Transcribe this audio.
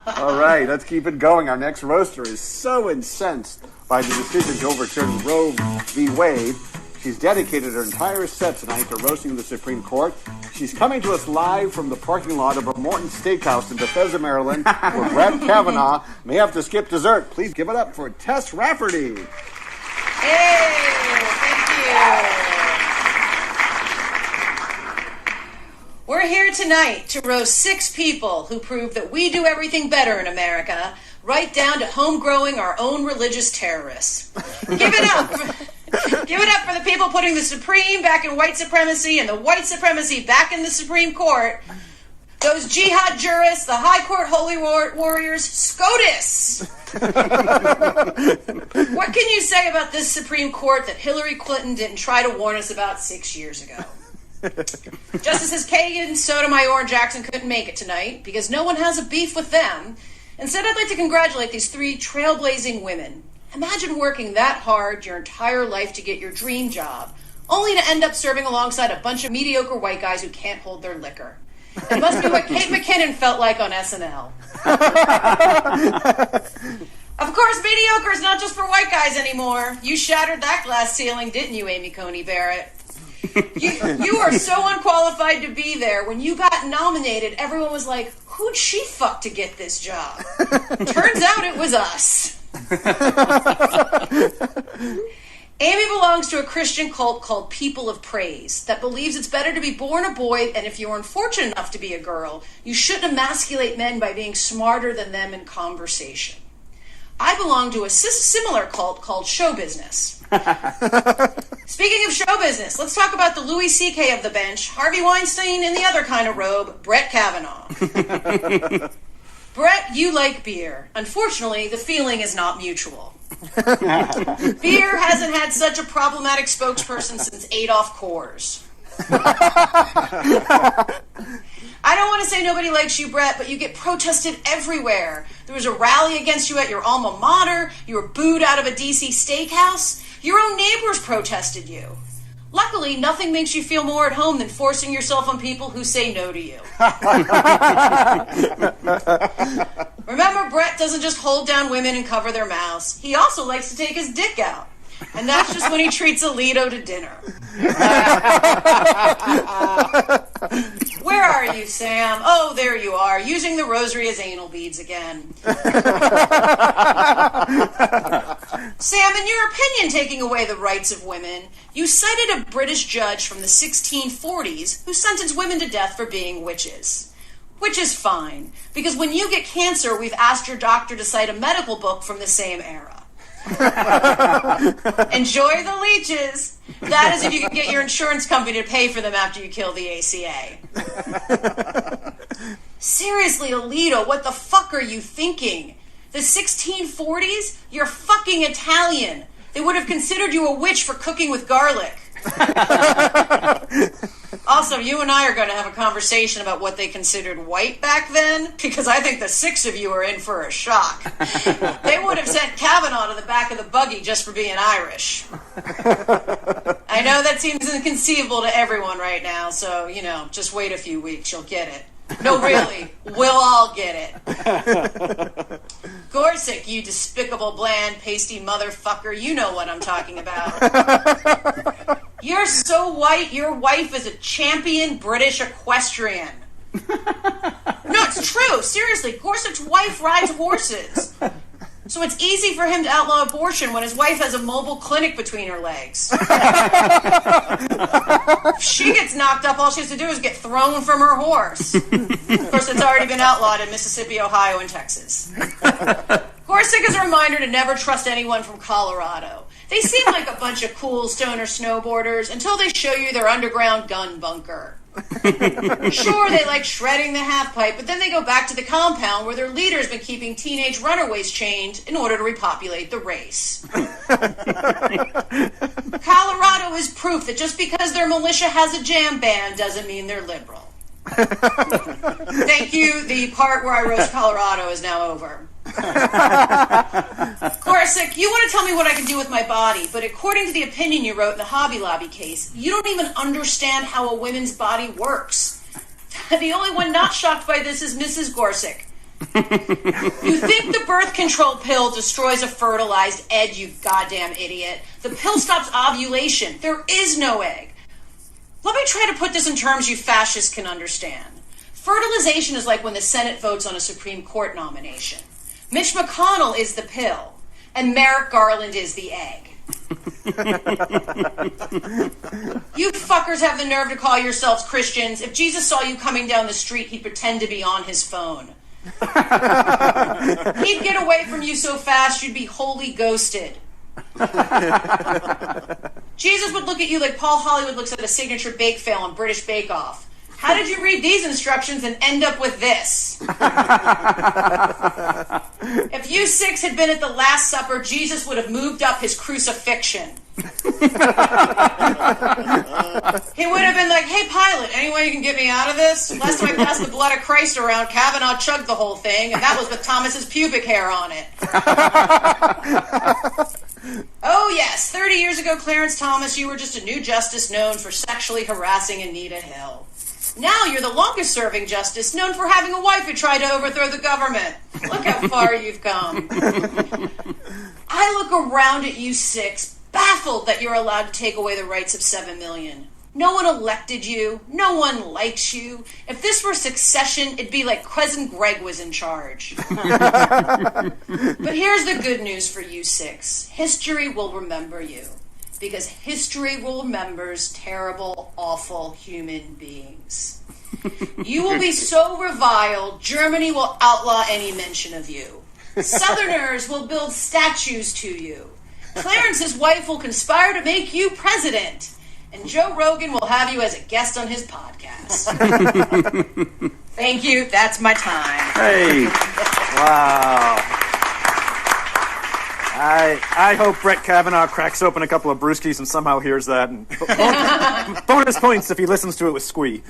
All right, let's keep it going. Our next roaster is so incensed by the decision to overturn Roe v. Wade. She's dedicated her entire set tonight to roasting the Supreme Court. She's coming to us live from the parking lot of a Morton Steakhouse in Bethesda, Maryland, where Brett Kavanaugh may have to skip dessert. Please give it up for Tess Rafferty. Hey, thank you. We're here tonight to roast 6 people who prove that we do everything better in America, right down to home-growing our own religious terrorists. Give it up. Give it up for the people putting the Supreme back in white supremacy and the white supremacy back in the Supreme Court. Those jihad jurists, the High Court holy warriors, SCOTUS. What can you say about this Supreme Court that Hillary Clinton didn't try to warn us about 6 years ago? Justices Kagan, Sotomayor, and Jackson couldn't make it tonight because no one has a beef with them. Instead, I'd like to congratulate these 3 trailblazing women. Imagine working that hard your entire life to get your dream job, only to end up serving alongside a bunch of mediocre white guys who can't hold their liquor. It must be what Kate McKinnon felt like on SNL. Of course, mediocre is not just for white guys anymore. You shattered that glass ceiling, didn't you, Amy Coney Barrett? You are so unqualified to be there. When you got nominated, everyone was like, who'd she fuck to get this job? Turns out it was us. Amy belongs to a Christian cult called People of Praise that believes it's better to be born a boy, and if you're unfortunate enough to be a girl, you shouldn't emasculate men by being smarter than them in conversation. I belong to a similar cult called Show Business. Speaking of show business, let's talk about the Louis C.K. of the bench, Harvey Weinstein in the other kind of robe, Brett Kavanaugh. Brett, you like beer. Unfortunately, the feeling is not mutual. Beer hasn't had such a problematic spokesperson since Adolf Coors. I don't want to say nobody likes you, Brett, but you get protested everywhere. There was a rally against you at your alma mater. You were booed out of a D.C. steakhouse. Your own neighbors protested you. Luckily, nothing makes you feel more at home than forcing yourself on people who say no to you. Remember, Brett doesn't just hold down women and cover their mouths. He also likes to take his dick out. And that's just when he treats Alito to dinner. Where are you, Sam? Oh, there you are, using the rosary as anal beads again. Sam, in your opinion, taking away the rights of women, you cited a British judge from the 1640s who sentenced women to death for being witches. Which is fine, because when you get cancer, we've asked your doctor to cite a medical book from the same era. Enjoy the leeches. That is if you can get your insurance company to pay for them after you kill the ACA. Seriously, Alito, what the fuck are you thinking? The 1640s? You're fucking Italian. They would have considered you a witch for cooking with garlic. Also, you and I are going to have a conversation about what they considered white back then, because I think the 6 of you are in for a shock. They would have sent Kavanaugh to the back of the buggy just for being Irish. I know that seems inconceivable to everyone right now, so, just wait a few weeks, you'll get it. No, really, we'll all get it. Gorsuch, you despicable, bland, pasty motherfucker, you know what I'm talking about. You're so white, your wife is a champion British equestrian. No, it's true, seriously, Gorsuch's wife rides horses. So it's easy for him to outlaw abortion when his wife has a mobile clinic between her legs. If she gets knocked up, all she has to do is get thrown from her horse. Of course, it's already been outlawed in Mississippi, Ohio, and Texas. Gorsuch is a reminder to never trust anyone from Colorado. They seem like a bunch of cool stoner snowboarders until they show you their underground gun bunker. Sure, they like shredding the half pipe, but then they go back to the compound where their leader's been keeping teenage runaways chained in order to repopulate the race. Colorado is proof that just because their militia has a jam band doesn't mean they're liberal. Thank you. The part where I roast Colorado is now over. Gorsuch, you want to tell me what I can do with my body, but according to the opinion you wrote in the Hobby Lobby case, you don't even understand how a woman's body works. The only one not shocked by this is Mrs. Gorsuch. You think the birth control pill destroys a fertilized egg, you goddamn idiot. The pill stops ovulation. There is no egg. Let me try to put this in terms you fascists can understand. Fertilization is like when the Senate votes on a Supreme Court nomination. Mitch McConnell is the pill, and Merrick Garland is the egg. You fuckers have the nerve to call yourselves Christians. If Jesus saw you coming down the street, he'd pretend to be on his phone. He'd get away from you so fast you'd be wholly ghosted. Jesus would look at you like Paul Hollywood looks at a signature bake fail on British Bake Off. How did you read these instructions and end up with this? If you six had been at the Last Supper, Jesus would have moved up his crucifixion. He would have been like, hey, Pilate, any way you can get me out of this? Last time I passed the blood of Christ around, Kavanaugh chugged the whole thing, and that was with Thomas's pubic hair on it. Oh, yes, 30 years ago, Clarence Thomas, you were just a new justice known for sexually harassing Anita Hill. Now you're the longest-serving justice known for having a wife who tried to overthrow the government. Look how far you've come. I look around at you six, baffled that you're allowed to take away the rights of 7 million. No one elected you. No one likes you. If this were succession, it'd be like Cousin Greg was in charge. But here's the good news for you six. History will remember you. Because history will remembers terrible, awful human beings. You will be so reviled, Germany will outlaw any mention of you. Southerners will build statues to you. Clarence's wife will conspire to make you president. And Joe Rogan will have you as a guest on his podcast. Thank you. That's my time. Hey. Wow. I hope Brett Kavanaugh cracks open a couple of brewskis and somehow hears that. And bonus points if he listens to it with squee.